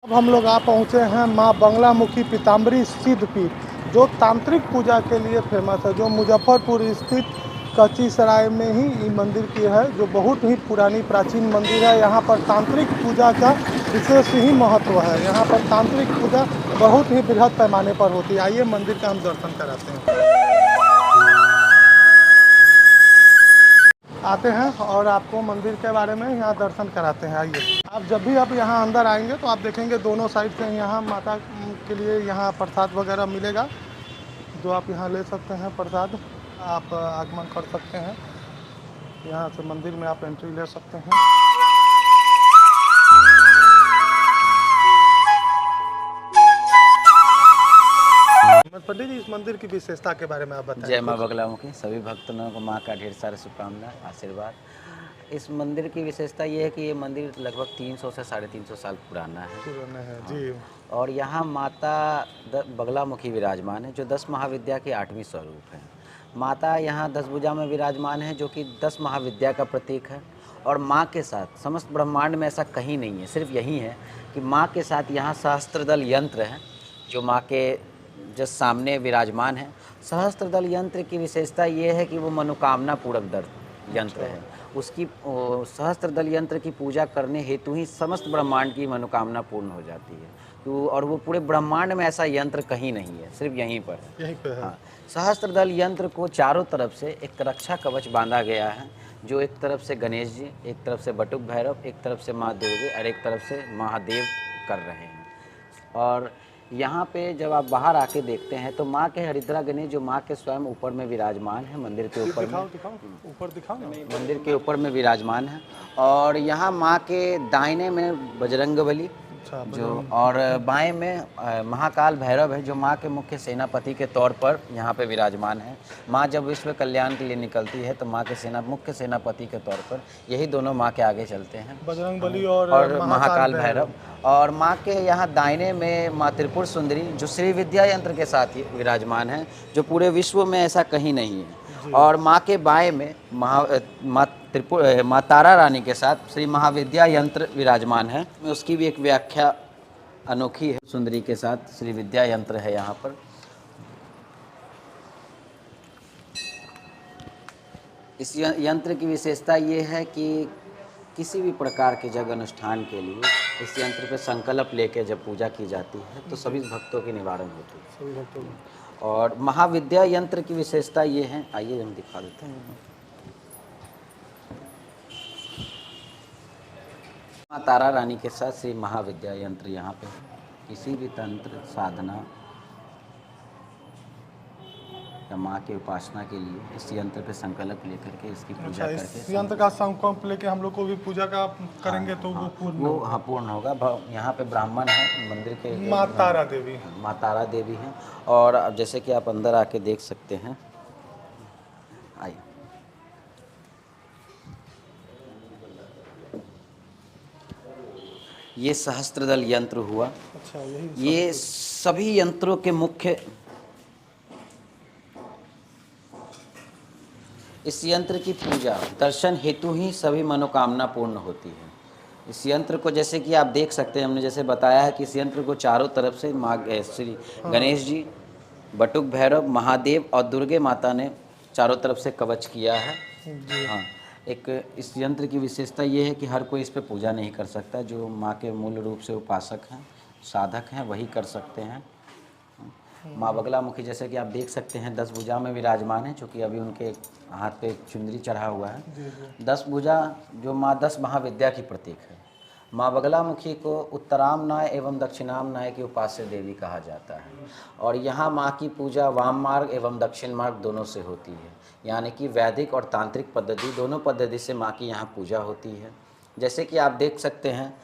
अब हम लोग आ पहुँचे हैं माँ बंगलामुखी पीताम्बरी सिद्धपीठ, जो तांत्रिक पूजा के लिए फेमस है, जो मुजफ्फरपुर स्थित कच्ची सराय में ही ये मंदिर की है, जो बहुत ही पुरानी प्राचीन मंदिर है। यहाँ पर तांत्रिक पूजा का विशेष ही महत्व है। यहाँ पर तांत्रिक पूजा बहुत ही बृहद पैमाने पर होती है। आइए मंदिर का हम दर्शन कराते हैं। आते हैं और आपको मंदिर के बारे में यहाँ दर्शन कराते हैं। आइए, आप जब भी आप यहाँ अंदर आएंगे तो आप देखेंगे दोनों साइड से यहाँ माता के लिए यहाँ प्रसाद वगैरह मिलेगा, जो आप यहाँ ले सकते हैं। प्रसाद आप आगमन कर सकते हैं, यहाँ से मंदिर में आप एंट्री ले सकते हैं। पंडित जी, इस मंदिर की विशेषता के बारे में आप बताएं। जय माँ बगलामुखी। सभी भक्तों को माँ का ढेर सारा शुभकामनाएं, आशीर्वाद। इस मंदिर की विशेषता ये है कि ये मंदिर लगभग 300 से 350 साल पुराना है। जी। और यहाँ माता बगलामुखी विराजमान है, जो 10 महाविद्या के 8वीं स्वरूप है। माता यहाँ 10 भुजा में विराजमान है, जो कि 10 महाविद्या का प्रतीक है। और माँ के साथ समस्त ब्रह्मांड में ऐसा कहीं नहीं है, सिर्फ यही है कि माँ के साथ यहाँ सहस्त्रदल यंत्र है, जो माँ के जस्ट सामने विराजमान है। सहस्त्रदल यंत्र की विशेषता ये है कि वो मनोकामना पूरक यंत्र है। उसकी सहस्त्रदल यंत्र की पूजा करने हेतु ही समस्त ब्रह्मांड की मनोकामना पूर्ण हो जाती है। तो और वो पूरे ब्रह्मांड में ऐसा यंत्र कहीं नहीं है, सिर्फ यहीं पर है। यहीं पे है। हाँ, सहस्त्रदल यंत्र को चारों तरफ से एक रक्षा कवच बांधा गया है, जो एक तरफ से गणेश जी, एक तरफ से बटुक भैरव, एक तरफ से माँ दुर्गे और एक तरफ से महादेव कर रहे हैं। और यहाँ पे जब आप बाहर आके देखते हैं तो माँ के हरिद्रा गणेश, जो माँ के स्वयं ऊपर में विराजमान है, मंदिर के ऊपर में, ऊपर दिखाओ ना। मंदिर के ऊपर में विराजमान है। और यहाँ माँ के दाहिने में बजरंगबली, जो और बाएं में महाकाल भैरव है, जो माँ के मुख्य सेनापति के तौर पर यहाँ पे विराजमान है। माँ जब विश्व कल्याण के लिए निकलती है तो माँ के मुख्य सेनापति के तौर पर यही दोनों माँ के आगे चलते हैं, बजरंगबली और महाकाल भैरव। और माँ के यहाँ दाहिने में माँ त्रिपुर सुंदरी, जो श्री विद्या यंत्र के साथ ही विराजमान है, जो पूरे विश्व में ऐसा कहीं नहीं है। और माँ के बाएं में माँ तारा रानी के साथ श्री महाविद्या यंत्र विराजमान है। उसकी भी एक व्याख्या अनोखी है। सुंदरी के साथ श्री विद्या यंत्र है यहाँ पर। इस यंत्र की विशेषता ये है कि किसी भी प्रकार के जग अनुष्ठान के लिए इस यंत्र पे संकल्प लेके जब पूजा की जाती है तो सभी भक्तों की निवारण होती है, सभी भक्तों की। और महाविद्या यंत्र की विशेषता ये है, आइए हम दिखा देते हैं। माँ तारा रानी के साथ श्री महाविद्या यंत्र यहाँ पे किसी भी तंत्र साधना या माँ की उपासना के लिए इस यंत्र पे संकल्प लेकर के इसकी पूजा करके, इस यंत्र का संकल्प लेके हम लोग को भी पूजा का करेंगे तो वो पूर्ण होगा। यहाँ पे ब्राह्मण है, मंदिर के माँ तारा देवी, माँ तारा देवी हैं। और अब जैसे कि आप अंदर आके देख सकते हैं, आइए। ये सहस्त्रदल यंत्र हुआ। अच्छा, ये सभी यंत्रों के मुख्य, इस यंत्र की पूजा दर्शन हेतु ही सभी मनोकामना पूर्ण होती है। इस यंत्र को जैसे कि आप देख सकते हैं, हमने जैसे बताया है कि इस यंत्र को चारों तरफ से माँ श्री गणेश जी, बटुक भैरव, महादेव और दुर्गे माता ने चारों तरफ से कवच किया है। हाँ, एक इस यंत्र की विशेषता ये है कि हर कोई इस पर पूजा नहीं कर सकता। जो माँ के मूल रूप से उपासक हैं, साधक हैं, वही कर सकते हैं। माँ बगलामुखी जैसे कि आप देख सकते हैं 10 भुजा में विराजमान है, चूँकि अभी उनके हाथ पे चुंदरी चढ़ा हुआ है। 10 भुजा जो माँ 10 महाविद्या की प्रतीक है। माँ बगलामुखी को उत्तरामनाय एवं दक्षिणामनाय की उपास्य देवी कहा जाता है। और यहाँ माँ की पूजा वाम मार्ग एवं दक्षिण मार्ग दोनों से होती है, यानी कि वैदिक और तांत्रिक पद्धति दोनों पद्धति से माँ की यहाँ पूजा होती है। जैसे कि आप देख सकते हैं,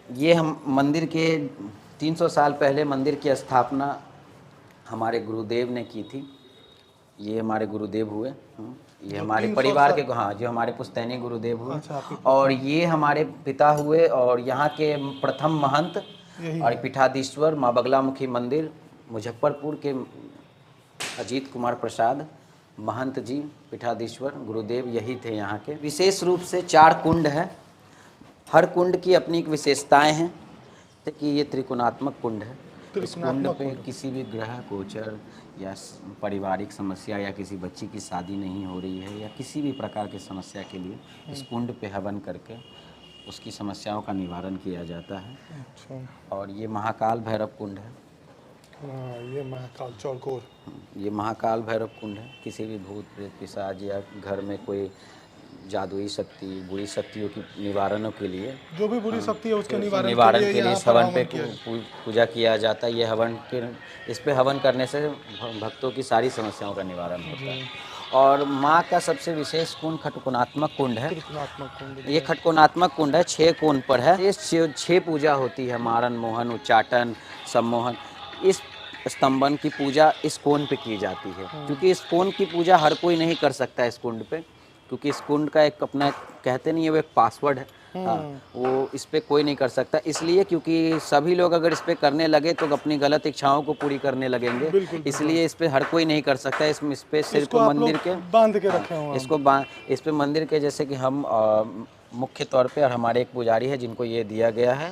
ये हम मंदिर के 300 साल पहले मंदिर की स्थापना हमारे गुरुदेव ने की थी। ये हमारे गुरुदेव हुए, ये हमारे परिवार के, हाँ, जो हमारे पुश्तैनी गुरुदेव हुए। और ये हमारे पिता हुए, और यहाँ के प्रथम महंत और पीठाधीश्वर माँ बगलामुखी मंदिर मुजफ्फरपुर के अजीत कुमार प्रसाद महंत जी, पीठाधीश्वर गुरुदेव यही थे यहाँ के। विशेष रूप से 4 कुंड है, हर कुंड की अपनी एक विशेषताएं हैं। कि ये त्रिकोणात्मक कुंड है। इस कुंड त्रिकोणात्मक पे कुंड। किसी भी ग्रह गोचर या पारिवारिक समस्या या किसी बच्ची की शादी नहीं हो रही है या किसी भी प्रकार की समस्या के लिए इस कुंड पे हवन करके उसकी समस्याओं का निवारण किया जाता है। अच्छा। और ये महाकाल भैरव कुंड है। हाँ, ये महाकाल चौकोर। ये महाकाल भैरव कुंड है। किसी भी भूत प्रेत पिशाच या घर में कोई जादुई शक्ति बुरी शक्तियों की निवारणों के लिए जो भी बुरी शक्ति है उसके निवारण निवारण के लिए के लिए यहाँ इस पर हवन पे हवन किया पूजा किया जाता है। ये हवन के इस पे हवन करने से भक्तों की सारी समस्याओं का निवारण होता है। और माँ का सबसे विशेष कुंड खटकोणात्मक कुंड है। त्रिकोणात्मक कुंड। ये खटकोणात्मक कुंड है, 6 कोण पर है। ये 6 पूजा होती है, मारन मोहन उच्चाटन सम्मोहन। इस स्तंभन की पूजा इस कोण पे की जाती है, क्योंकि इस कोण की पूजा हर कोई नहीं कर सकता इस कुंड पे, क्योंकि इस कुंड का एक अपना कहते नहीं है वो एक पासवर्ड है। हाँ, वो इस पे कोई नहीं कर सकता, इसलिए क्योंकि सभी लोग अगर इस पे करने लगे तो अपनी गलत इच्छाओं को पूरी करने लगेंगे। इसलिए इस पे हर कोई नहीं कर सकता। इस पे सिर्फ इसको आप मंदिर लोग के बांध के रखे हुए हैं। इस पे मंदिर के जैसे कि हम मुख्य तौर पे और हमारे एक पुजारी है जिनको ये दिया गया है,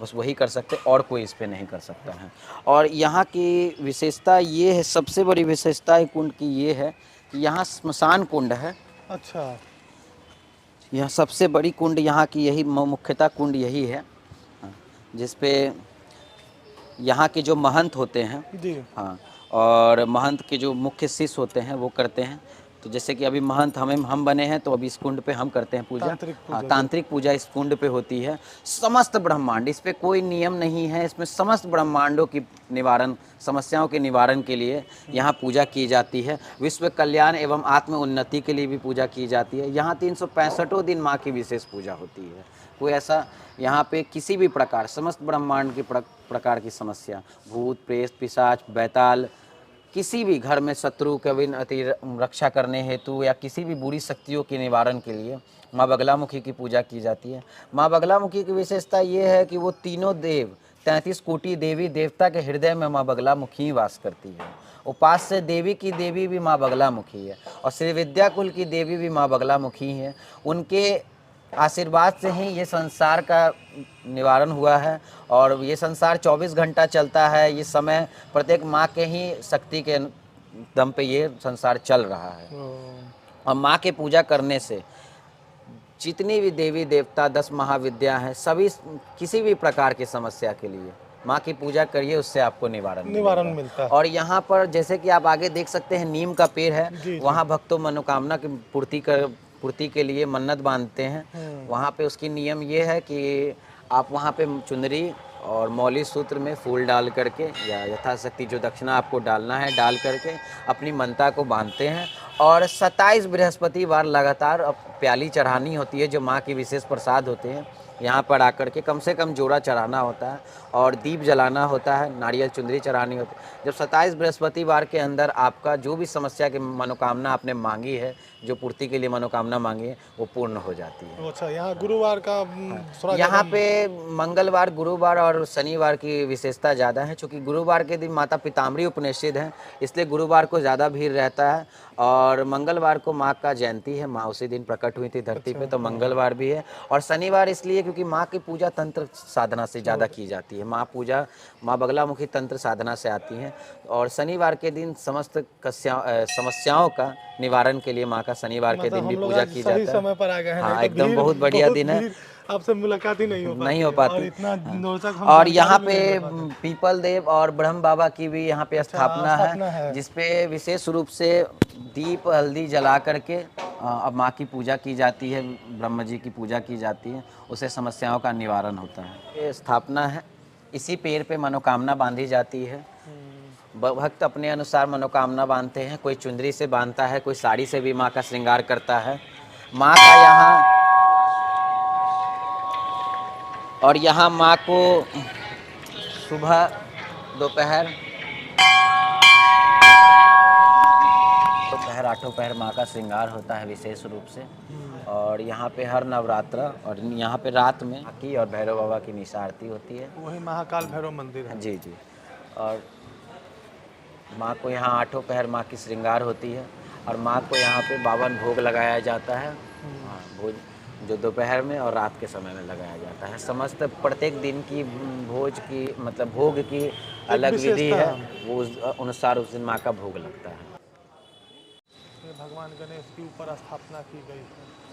बस वही कर सकते, और कोई इस पे नहीं कर सकता है। और यहाँ की विशेषता ये है, सबसे बड़ी विशेषता कुंड की ये है कि यहाँ स्मशान कुंड है। अच्छा। यह सबसे बड़ी कुंड यहाँ की यही मुख्यतः कुंड यही है, जिस पे यहाँ के जो महंत होते हैं जी। हाँ, और महंत के जो मुख्य शिष्य होते हैं वो करते हैं। तो जैसे कि अभी महंत हम बने हैं, तो अभी इस कुंड पे हम करते हैं पूजा। तांत्रिक पूजा इस कुंड पे होती है। समस्त ब्रह्मांड, इस पे कोई नियम नहीं है, इसमें समस्त ब्रह्मांडों की निवारण समस्याओं के निवारण के लिए यहाँ पूजा की जाती है। विश्व कल्याण एवं आत्म उन्नति के लिए भी पूजा की जाती है। यहाँ 365 दिन माँ की विशेष पूजा होती है। कोई ऐसा यहाँ पे किसी भी प्रकार समस्त ब्रह्मांड के प्रकार की समस्या, भूत प्रेत पिशाच बैताल, किसी भी घर में शत्रु के अति रक्षा करने हेतु या किसी भी बुरी शक्तियों के निवारण के लिए माँ बगलामुखी की पूजा की जाती है। माँ बगलामुखी की विशेषता ये है कि वो तीनों देव 33 कोटि देवी देवता के हृदय में माँ बगलामुखी वास करती है। उपास्य देवी की देवी भी माँ बगलामुखी है और श्री विद्याकुल की देवी भी माँ बगलामुखी है। उनके आशीर्वाद से ही ये संसार का निवारण हुआ है और ये संसार 24 घंटा चलता है। ये समय प्रत्येक माँ के ही शक्ति के दम पे ये संसार चल रहा है। और माँ के पूजा करने से जितनी भी देवी देवता 10 महाविद्या हैं, सभी किसी भी प्रकार की समस्या के लिए माँ की पूजा करिए, उससे आपको निवारण मिलता है। और यहाँ पर जैसे कि आप आगे देख सकते हैं नीम का पेड़ है, वहाँ भक्तों मनोकामना की पूर्ति के लिए मन्नत बांधते हैं। वहाँ पे उसकी नियम ये है कि आप वहाँ पे चुनरी और मौली सूत्र में फूल डाल करके या यथाशक्ति जो दक्षिणा आपको डालना है डाल करके अपनी मनता को बांधते हैं। और 27 बृहस्पतिवार लगातार प्याली चढ़ानी होती है, जो माँ की विशेष प्रसाद होते हैं। यहाँ पर आकर के कम से कम जोड़ा चढ़ाना होता है और दीप जलाना होता है, नारियल चुंदरी चढ़ानी होती है। जब 27 बृहस्पतिवार के अंदर आपका जो भी समस्या की मनोकामना आपने मांगी है, जो पूर्ति के लिए मनोकामना मांगी है, वो पूर्ण हो जाती है। अच्छा, यहाँ गुरुवार का यहाँ पे मंगलवार गुरुवार और शनिवार की विशेषता ज़्यादा है, क्योंकि गुरुवार के दिन माता पीताम्बरी उपनिषद हैं, इसलिए गुरुवार को ज़्यादा भीड़ रहता है। और मंगलवार को माँ का जयंती है, माँ उसी दिन प्रकट हुई थी धरती पे, तो मंगलवार भी है। और शनिवार इसलिए क्योंकि माँ की पूजा तंत्र साधना से ज़्यादा की जाती है। माँ बगलामुखी तंत्र साधना से आती हैं। और शनिवार के दिन समस्त समस्याओं का निवारण के लिए माँ का शनिवार के दिन भी पूजा की जाती है। समय पर आ गए हैं। हाँ, एकदम बहुत बढ़िया दिन है। आपसे मुलाकात ही नहीं हो पाती। और इतना और यहाँ पे पीपल देव और ब्रह्म बाबा की भी यहाँ पे स्थापना है, जिसपे विशेष रूप से दीप हल्दी जला करके अब माँ की पूजा की जाती है, ब्रह्म जी की पूजा की जाती है, उससे समस्याओं का निवारण होता है। ये स्थापना है, इसी पेड़ पे मनोकामना बांधी जाती है। भक्त अपने अनुसार मनोकामना बांधते हैं, कोई चुंदरी से बांधता है, कोई साड़ी से भी माँ का श्रृंगार करता है। माँ का यहाँ और यहाँ माँ को सुबह दोपहर आठों पहर माँ का श्रृंगार होता है विशेष रूप से। और यहाँ पे हर नवरात्र और यहाँ पे रात में की और भैरव बाबा की निशा आरती होती है। वही महाकाल भैरव मंदिर है। जी। और माँ को यहाँ आठों पहर माँ की श्रृंगार होती है और माँ को यहाँ पे 52 भोग लगाया जाता है। हाँ, जो दोपहर में और रात के समय में लगाया जाता है। समस्त प्रत्येक दिन की भोज की मतलब भोग की अलग विधि विशेषता है, है। वो उस अनुसार उस दिन माँ का भोग लगता है। ये भगवान गणेश की ऊपर स्थापना की गई है।